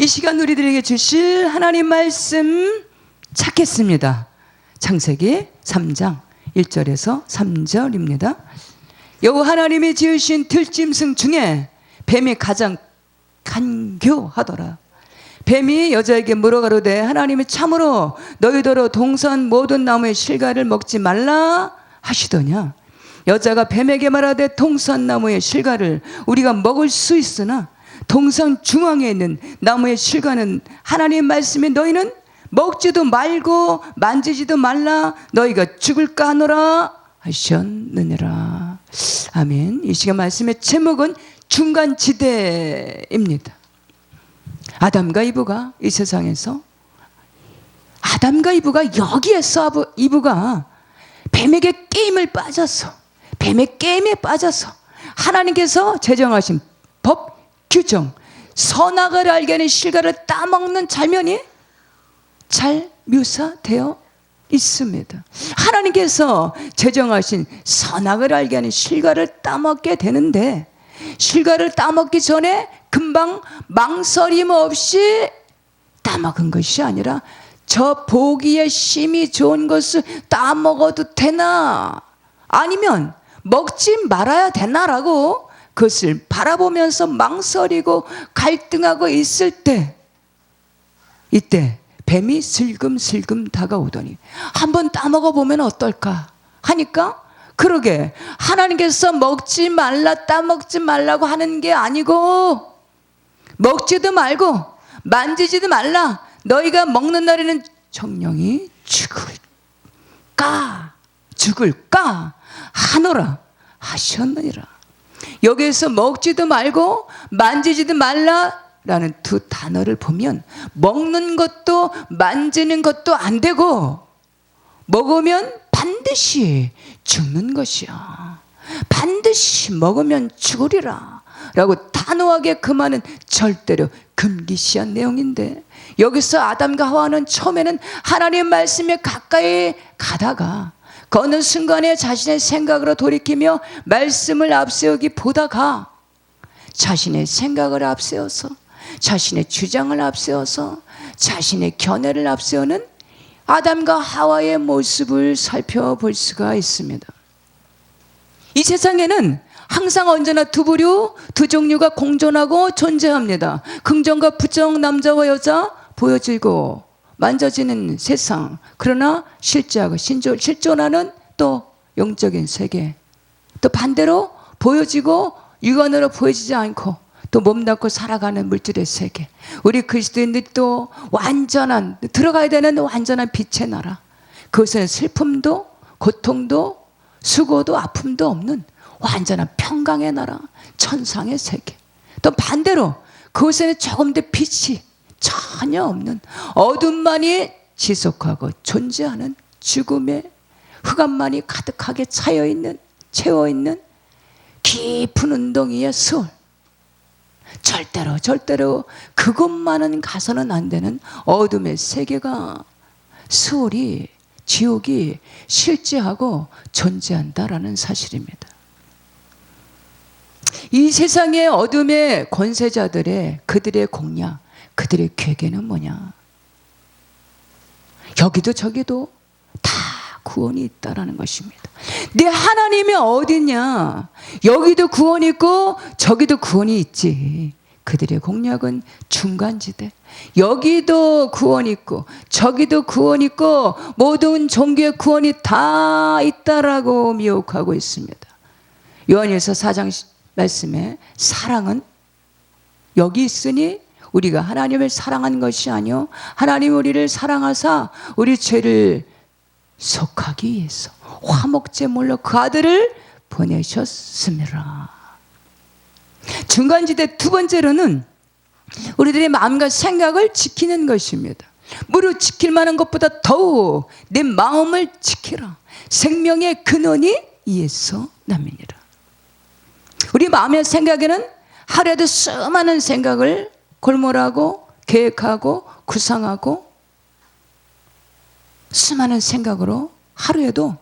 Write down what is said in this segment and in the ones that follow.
이 시간 우리들에게 주실 하나님 말씀 찾겠습니다. 창세기 3장 1절에서 3절입니다. 여호와 하나님이 지으신 들짐승 중에 뱀이 가장 간교하더라. 뱀이 여자에게 물어가로되 하나님이 참으로 너희더러 동산 모든 나무의 실과를 먹지 말라 하시더냐. 여자가 뱀에게 말하되 동산 나무의 실과를 우리가 먹을 수 있으나 동산 중앙에 있는 나무의 실과는 하나님 말씀에 너희는 먹지도 말고 만지지도 말라 너희가 죽을까 하노라 하셨느니라. 아멘. 이 시간 말씀의 제목은 중간지대입니다. 아담과 이브가 이 세상에서 여기에서 이브가 뱀에게 게임에 빠져서 하나님께서 제정하신 법 규정 선악을 알게 하는 실과를 따먹는 장면이 잘 묘사되어 있습니다. 하나님께서 제정하신 선악을 알게 하는 실과를 따먹게 되는데 실과를 따먹기 전에 금방 망설임 없이 따먹은 것이 아니라 저 보기에 심히 좋은 것을 따먹어도 되나 아니면 먹지 말아야 되나라고 그것을 바라보면서 망설이고 갈등하고 있을 때 이때 뱀이 슬금슬금 다가오더니 한번 따먹어 보면 어떨까 하니까 그러게 하나님께서 먹지 말라 따먹지 말라고 하는 게 아니고 먹지도 말고 만지지도 말라 너희가 먹는 날에는 정령이 죽을까 하노라 하셨느니라. 여기에서 먹지도 말고 만지지도 말라라는 두 단어를 보면 먹는 것도 만지는 것도 안 되고 먹으면 반드시 죽는 것이야. 반드시 먹으면 죽으리라 라고 단호하게 그 말은 절대로 금기시한 내용인데 여기서 아담과 하와는 처음에는 하나님의 말씀에 가까이 가다가 그 어느 순간에 자신의 생각으로 돌이키며 말씀을 앞세우기 보다가 자신의 생각을 앞세워서 자신의 주장을 앞세워서 자신의 견해를 앞세우는 아담과 하와의 모습을 살펴볼 수가 있습니다. 이 세상에는 항상 언제나 두 부류, 두 종류가 공존하고 존재합니다. 긍정과 부정, 남자와 여자 보여지고 만져지는 세상. 그러나 실제하고 실존하는 또 영적인 세계. 또 반대로 보여지고 육안으로 보여지지 않고 또 몸담고 살아가는 물질의 세계. 우리 그리스도인들이 또 완전한 들어가야 되는 완전한 빛의 나라. 그것은 슬픔도 고통도 수고도 아픔도 없는 완전한 평강의 나라, 천상의 세계. 또 반대로 그곳에는 조금 더 빛이 전혀 없는 어둠만이 지속하고 존재하는 죽음의 흑암만이 가득하게 채워있는 깊은 운동이의 수월. 절대로 그것만은 가서는 안 되는 어둠의 세계가 수월이 지옥이 실제하고 존재한다라는 사실입니다. 이 세상의 어둠의 권세자들의 그들의 공략 그들의 괴계는 뭐냐? 여기도 저기도 다 구원이 있다라는 것입니다. 내 하나님이 어디냐? 여기도 구원이 있고 저기도 구원이 있지. 그들의 공략은 중간지대. 여기도 구원이 있고 저기도 구원이 있고 모든 종교의 구원이 다 있다라고 미혹하고 있습니다. 요한일서 4장 말씀에 사랑은 여기 있으니 우리가 하나님을 사랑한 것이 아니요 하나님 우리를 사랑하사 우리 죄를 속하기 위해서 화목제물로 그 아들을 보내셨습니다. 중간지대 두 번째로는 우리들의 마음과 생각을 지키는 것입니다. 무릇 지킬 만한 것보다 더욱 내 마음을 지키라. 생명의 근원이 이에서 남이니라. 우리 마음의 생각에는 하루에도 수많은 생각을 골몰하고 계획하고 구상하고 수많은 생각으로 하루에도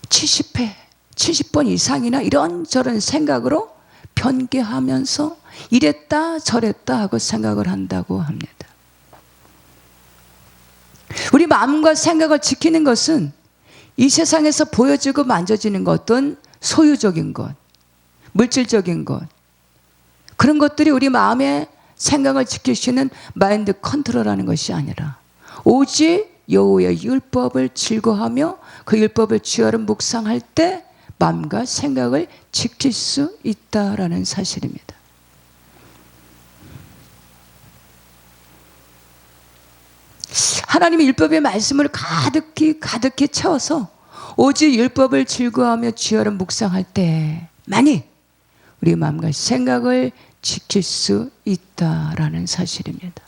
70번 이상이나 이런저런 생각으로 변개하면서 이랬다 저랬다 하고 생각을 한다고 합니다. 우리 마음과 생각을 지키는 것은 이 세상에서 보여지고 만져지는 것, 어떤 소유적인 것, 물질적인 것, 그런 것들이 우리 마음의 생각을 지키시는 마인드 컨트롤하는 것이 아니라 오직 여호와의 율법을 즐거워하며 그 율법을 주야로 묵상할 때 마음과 생각을 지킬 수 있다라는 사실입니다. 하나님의 율법의 말씀을 가득히 채워서 오직 율법을 즐거워하며 주야로 묵상할 때만이 우리 마음과 생각을 지킬 수 있다라는 사실입니다.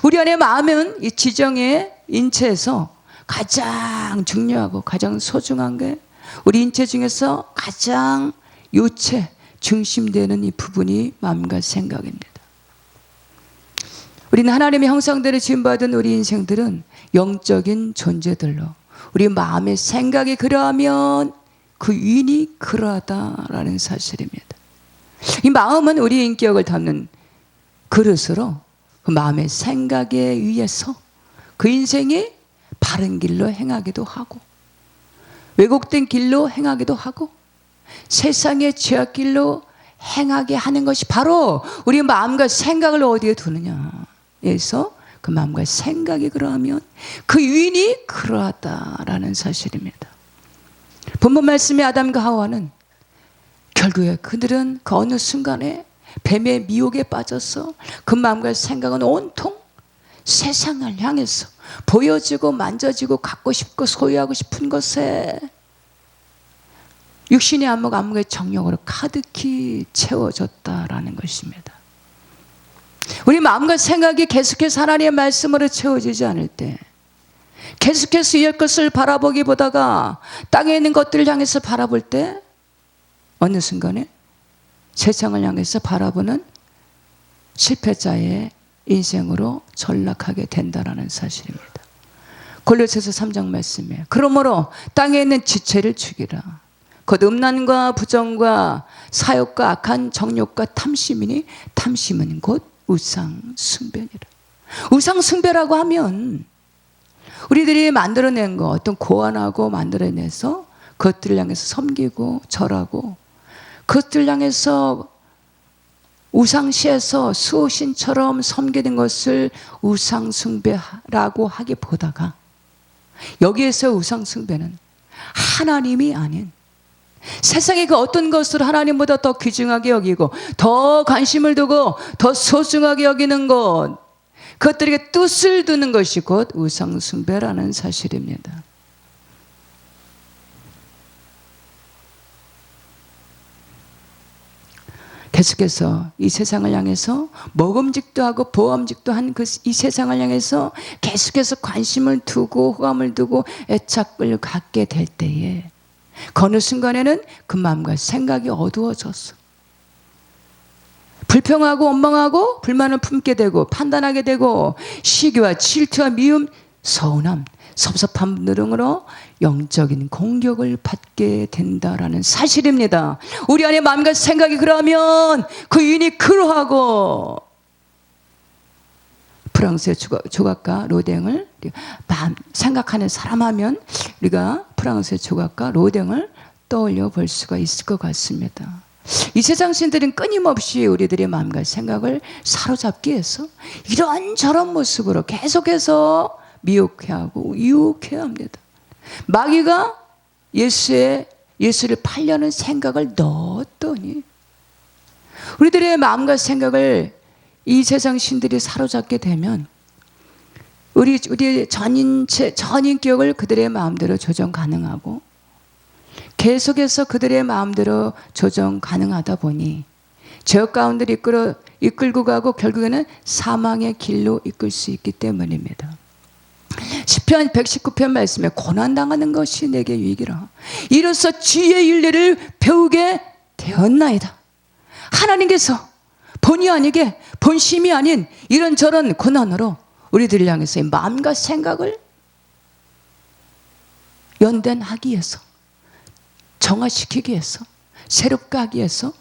우리 안의 마음은 이 지정의 인체에서 가장 중요하고 가장 소중한 게 우리 인체 중에서 가장 요체 중심되는 이 부분이 마음과 생각입니다. 우리는 하나님의 형상대로 지음받은 우리 인생들은 영적인 존재들로 우리 마음의 생각이 그러하면 그 위인이 그러하다라는 사실입니다. 이 마음은 우리의 인격을 담는 그릇으로 그 마음의 생각에 의해서 그 인생이 바른 길로 행하기도 하고 왜곡된 길로 행하기도 하고 세상의 죄악길로 행하게 하는 것이 바로 우리 마음과 생각을 어디에 두느냐에서 그 마음과 생각이 그러하면 그 유인이 그러하다라는 사실입니다. 본문 말씀의 아담과 하와는 결국에 그들은 그 어느 순간에 뱀의 미혹에 빠져서 그 마음과 생각은 온통 세상을 향해서 보여지고 만져지고 갖고 싶고 소유하고 싶은 것에 육신의 안목의 정욕으로 가득히 채워졌다라는 것입니다. 우리 마음과 생각이 계속해서 하나님의 말씀으로 채워지지 않을 때 계속해서 이 것을 바라보기보다가 땅에 있는 것들을 향해서 바라볼 때 어느 순간에 세상을 향해서 바라보는 실패자의 인생으로 전락하게 된다라는 사실입니다. 골로새서 3장 말씀에 그러므로 땅에 있는 지체를 죽이라. 곧 음란과 부정과 사욕과 악한 정욕과 탐심이니 탐심은 곧 우상 숭배니라. 우상 숭배라고 하면 우리들이 만들어낸 거 어떤 고안하고 만들어내서 그것들을 향해서 섬기고 절하고 그것들을 향해서 우상시에서 수호신처럼 섬기는 것을 우상숭배라고 하기보다가 여기에서 우상숭배는 하나님이 아닌 세상의 그 어떤 것을 하나님보다 더 귀중하게 여기고 더 관심을 두고 더 소중하게 여기는 것, 그것들에게 뜻을 두는 것이 곧 우상숭배라는 사실입니다. 계속해서 이 세상을 향해서 먹음직도 하고 보암직도 한 이 세상을 향해서 계속해서 관심을 두고 호감을 두고 애착을 갖게 될 때에 그 어느 순간에는 그 마음과 생각이 어두워졌어. 불평하고 원망하고 불만을 품게 되고 판단하게 되고 시기와 질투와 미움, 서운함, 섭섭함 등으로 영적인 공격을 받게 된다라는 사실입니다. 우리 안에 마음과 생각이 그러면 그 유인이 그러하고 프랑스의 조각가 로댕을 생각하는 사람 하면 우리가 프랑스의 조각가 로댕을 떠올려 볼 수가 있을 것 같습니다. 이 세상 신들은 끊임없이 우리들의 마음과 생각을 사로잡기 위해서 이런저런 모습으로 계속해서 미혹해 하고 유혹해 합니다. 마귀가 예수를 팔려는 생각을 넣었더니 우리들의 마음과 생각을 이 세상 신들이 사로잡게 되면 우리의 전인격을 그들의 마음대로 조정 가능하고 계속해서 그들의 마음대로 조정 가능하다 보니 죄악 가운데 이끌고 가고 결국에는 사망의 길로 이끌 수 있기 때문입니다. 시편 119편 말씀에 고난당하는 것이 내게 유익이라. 이로써 주의 윤례를 배우게 되었나이다. 하나님께서 본의 아니게 본심이 아닌 이런저런 고난으로 우리들을 향해서 마음과 생각을 연단하기 위해서 정화시키기 위해서 새롭게 하기 위해서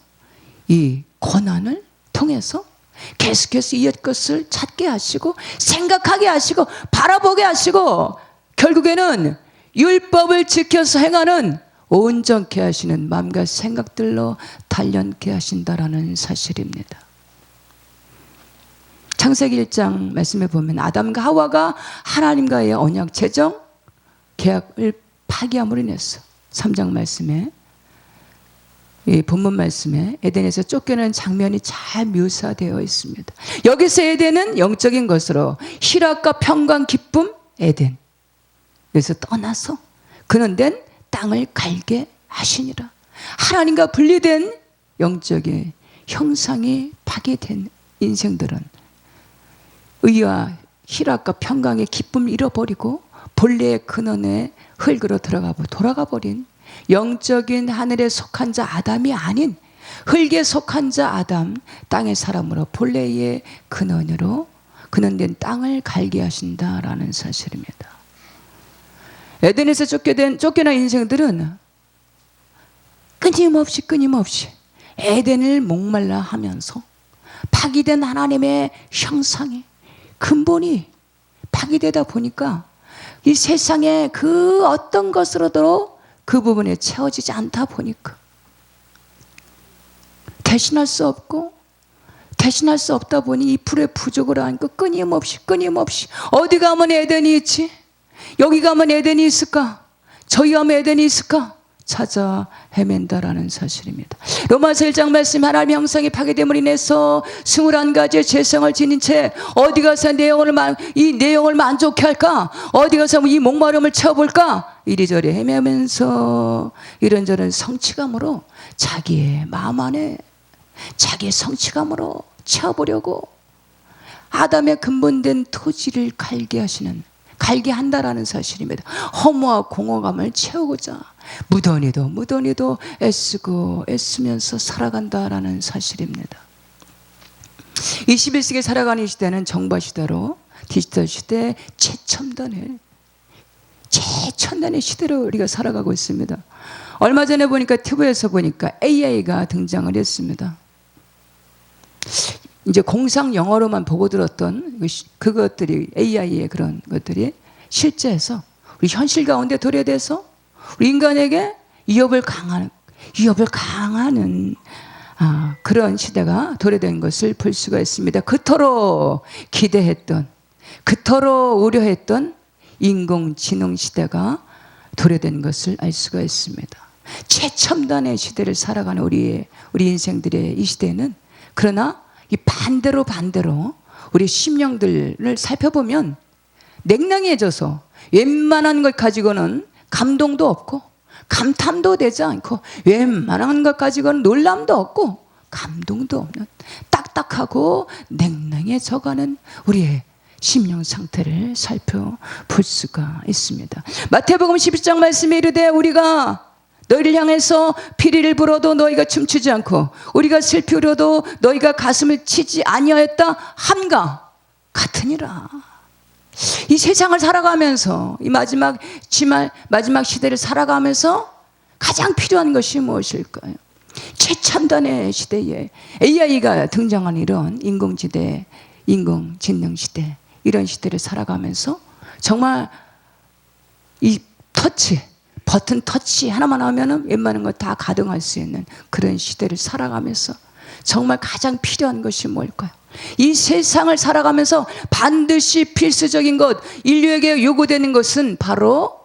이 고난을 통해서 계속해서 이웃 것을 찾게 하시고 생각하게 하시고 바라보게 하시고 결국에는 율법을 지켜서 행하는 온전케 하시는 마음과 생각들로 단련케 하신다라는 사실입니다. 창세기 1장 말씀에 보면 아담과 하와가 하나님과의 언약 제정 계약을 파기함으로 인해서 3장 말씀에 이 본문 말씀에 에덴에서 쫓겨난 장면이 잘 묘사되어 있습니다. 여기서 에덴은 영적인 것으로 희락과 평강 기쁨 에덴, 그래서 떠나서 그는 된 땅을 갈게 하시니라. 하나님과 분리된 영적인 형상이 파괴된 인생들은 의와 희락과 평강의 기쁨을 잃어버리고 본래의 근원의 흙으로 돌아가 버린 영적인 하늘에 속한 자 아담이 아닌 흙에 속한 자 아담, 땅의 사람으로 본래의 근원으로 근원된 땅을 갈게 하신다라는 사실입니다. 에덴에서 쫓겨난 인생들은 끊임없이 에덴을 목말라 하면서 파괴된 하나님의 형상이 근본이 파괴되다 보니까 이 세상에 그 어떤 것으로도 그 부분에 채워지지 않다 보니까 대신할 수 없다 보니 이 불의 부족을 안고 끊임없이 어디 가면 에덴이 있지? 여기 가면 에덴이 있을까? 저기 가면 에덴이 있을까? 찾아 헤맨다라는 사실입니다. 로마서 1장 말씀 하나님의 형상이 파괴됨으로 인해서 21가지의 죄성을 지닌 채 어디 가서 이 내용을 만족해 할까? 어디 가서 이 목마름을 채워볼까? 이리저리 헤매면서 이런저런 성취감으로 자기의 마음 안에 자기의 성취감으로 채워보려고 아담의 근본된 토지를 갈게 한다라는 사실입니다. 허무와 공허감을 채우고자 무던히도 애쓰면서 살아간다라는 사실입니다. 21세기에 살아가는 시대는 정보 시대로 디지털 시대 최첨단의 시대로 우리가 살아가고 있습니다. 얼마 전에 보니까 TV에서 보니까 AI가 등장을 했습니다. 이제 공상 영어로만 보고 들었던 그것들이 AI의 그런 것들이 실제에서 우리 현실 가운데 도래돼서 우리 인간에게 위협을 강하는 그런 시대가 도래된 것을 볼 수가 있습니다. 그토록 기대했던, 그토록 우려했던 인공지능 시대가 도래된 것을 알 수가 있습니다. 최첨단의 시대를 살아가는 우리 인생들의 이 시대는, 그러나 이 반대로 우리 심령들을 살펴보면 냉랭해져서 웬만한 것 가지고는 감동도 없고 감탄도 되지 않고 웬만한 것 가지고는 놀람도 없고 감동도 없는 딱딱하고 냉랭해져가는 우리의 심령 상태를 살펴볼 수가 있습니다. 마태복음 12장 말씀에 이르되 우리가 너희를 향해서 피리를 불어도 너희가 춤추지 않고 우리가 슬피 울어도 너희가 가슴을 치지 아니하였다 함과 같으니라. 이 세상을 살아가면서 이 마지막 시대를 살아가면서 가장 필요한 것이 무엇일까요? 최첨단의 시대에 AI가 등장한 이런 인공지능 시대, 이런 시대를 살아가면서 정말 이 버튼 터치 하나만 하면은 웬만한 거 다 가동할 수 있는 그런 시대를 살아가면서 정말 가장 필요한 것이 뭘까요? 이 세상을 살아가면서 반드시 필수적인 것, 인류에게 요구되는 것은 바로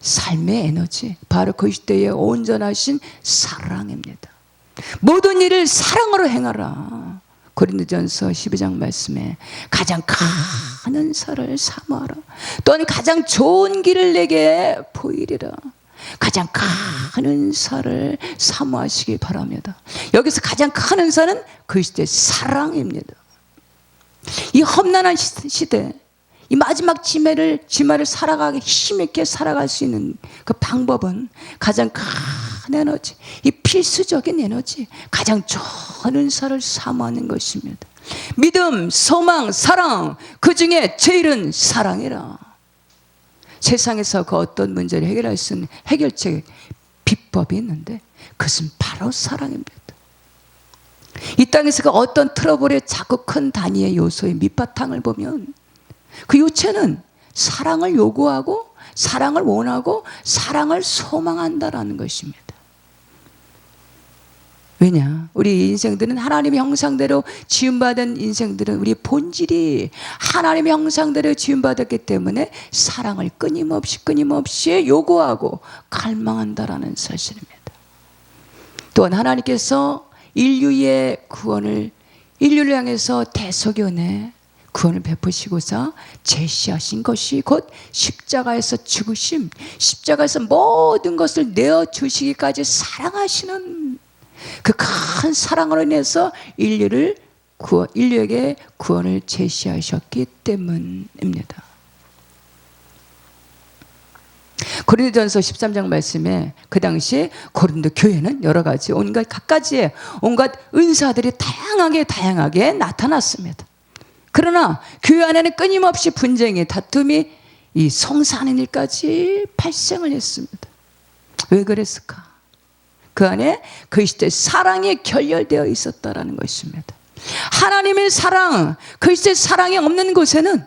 삶의 에너지, 바로 그 시대에 온전하신 사랑입니다. 모든 일을 사랑으로 행하라. 고린도전서 12장 말씀에 가장 큰 은사를 사모하라. 또한 가장 좋은 길을 내게 보이리라. 가장 큰 은사를 사모하시기 바랍니다. 여기서 가장 큰 은사는 그 시대의 사랑입니다. 이 험난한 시대, 이 마지막 지말을 살아가기 힘있게 살아갈 수 있는 그 방법은 가장 큰 에너지, 이 필수적인 에너지, 가장 좋은 은사를 사모하는 것입니다. 믿음, 소망, 사랑, 그 중에 제일은 사랑이라. 세상에서 그 어떤 문제를 해결할 수 있는 해결책 비법이 있는데 그것은 바로 사랑입니다. 이 땅에서 그 어떤 트러블의 자꾸 큰 단위의 요소의 밑바탕을 보면 그 요체는 사랑을 요구하고 사랑을 원하고 사랑을 소망한다라는 것입니다. 왜냐? 우리 인생들은 하나님의 형상대로 지음받은 인생들은 우리 본질이 하나님의 형상대로 지음받았기 때문에 사랑을 끊임없이 요구하고 갈망한다라는 사실입니다. 또한 하나님께서 인류의 구원을, 인류를 향해서 대속의 은혜, 구원을 베푸시고서 제시하신 것이 곧 십자가에서 죽으심, 십자가에서 모든 것을 내어주시기까지 사랑하시는 그 큰 사랑으로 인해서 인류에게 구원을 제시하셨기 때문입니다. 고린도전서 13장 말씀에 그 당시에 고린도 교회는 여러 가지 온갖 갖가지의 온갖 은사들이 다양하게 나타났습니다. 그러나 교회 안에는 끊임없이 분쟁이, 다툼이 이 성사하는 일까지 발생을 했습니다. 왜 그랬을까? 그 안에 그리스도의 사랑이 결렬되어 있었다라는 것입니다. 하나님의 사랑, 그리스도의 사랑이 없는 곳에는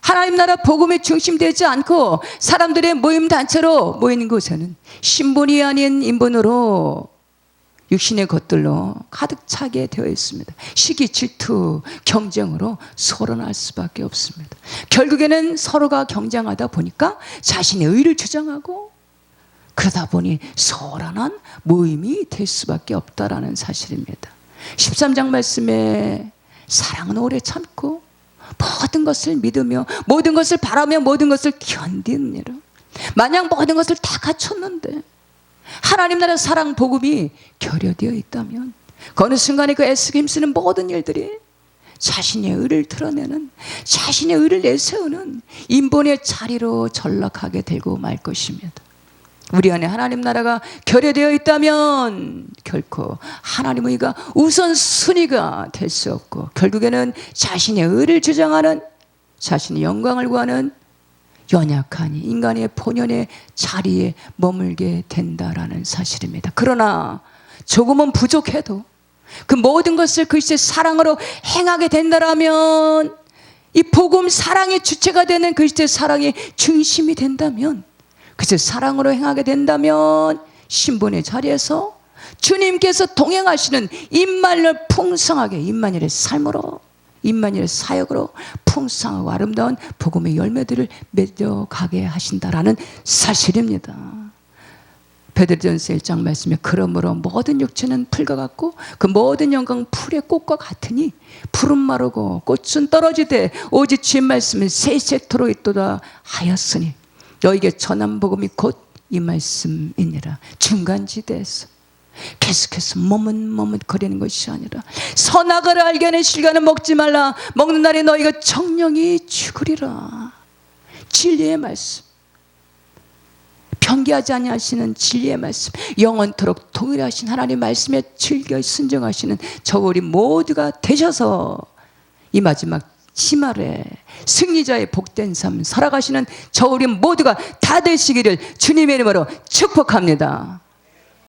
하나님 나라 복음에 중심되지 않고 사람들의 모임 단체로 모이는 곳에는 신분이 아닌 인본으로 육신의 것들로 가득 차게 되어 있습니다. 시기, 질투, 경쟁으로 서론할 수밖에 없습니다. 결국에는 서로가 경쟁하다 보니까 자신의 의를 주장하고 그러다 보니 소란한 모임이 될 수밖에 없다라는 사실입니다. 13장 말씀에 사랑은 오래 참고 모든 것을 믿으며 모든 것을 바라며 모든 것을 견디느니라. 만약 모든 것을 다 갖췄는데 하나님 나라 사랑 복음이 결여되어 있다면 그 어느 순간에 그 애쓰고 힘쓰는 모든 일들이 자신의 의를 드러내는, 자신의 의를 내세우는 인본의 자리로 전락하게 되고 말 것입니다. 우리 안에 하나님 나라가 결여되어 있다면 결코 하나님의 의가 우선순위가 될 수 없고 결국에는 자신의 의를 주장하는, 자신의 영광을 구하는 연약한 인간의 본연의 자리에 머물게 된다라는 사실입니다. 그러나 조금은 부족해도 그 모든 것을 그리스도의 사랑으로 행하게 된다라면, 이 복음 사랑의 주체가 되는 그리스도의 사랑이 중심이 된다면, 그래서 사랑으로 행하게 된다면 신분의 자리에서 주님께서 동행하시는 임마누엘 풍성하게, 임마누엘의 삶으로, 임마누엘의 사역으로 풍성하고 아름다운 복음의 열매들을 맺어가게 하신다라는 사실입니다. 베드로전서 1장 말씀에 그러므로 모든 육체는 풀과 같고 그 모든 영광은 풀의 꽃과 같으니 풀은 마르고 꽃은 떨어지되 오직 주의 말씀은 세세토록 있도다 하였으니 너에게 전한 복음이 곧 이 말씀이니라. 중간지대에서 계속해서 머뭇거리는 것이 아니라 선악을 알게 하는 실과는 먹지 말라. 먹는 날에 너희가 정령이 죽으리라. 진리의 말씀, 변개하지 아니하시는 진리의 말씀, 영원토록 동일하신 하나님의 말씀에 즐겨 순종하시는 저 우리 모두가 되셔서 이 마지막 치말에 승리자의 복된 삶 살아가시는 저 우리 모두가 다 되시기를 주님의 이름으로 축복합니다.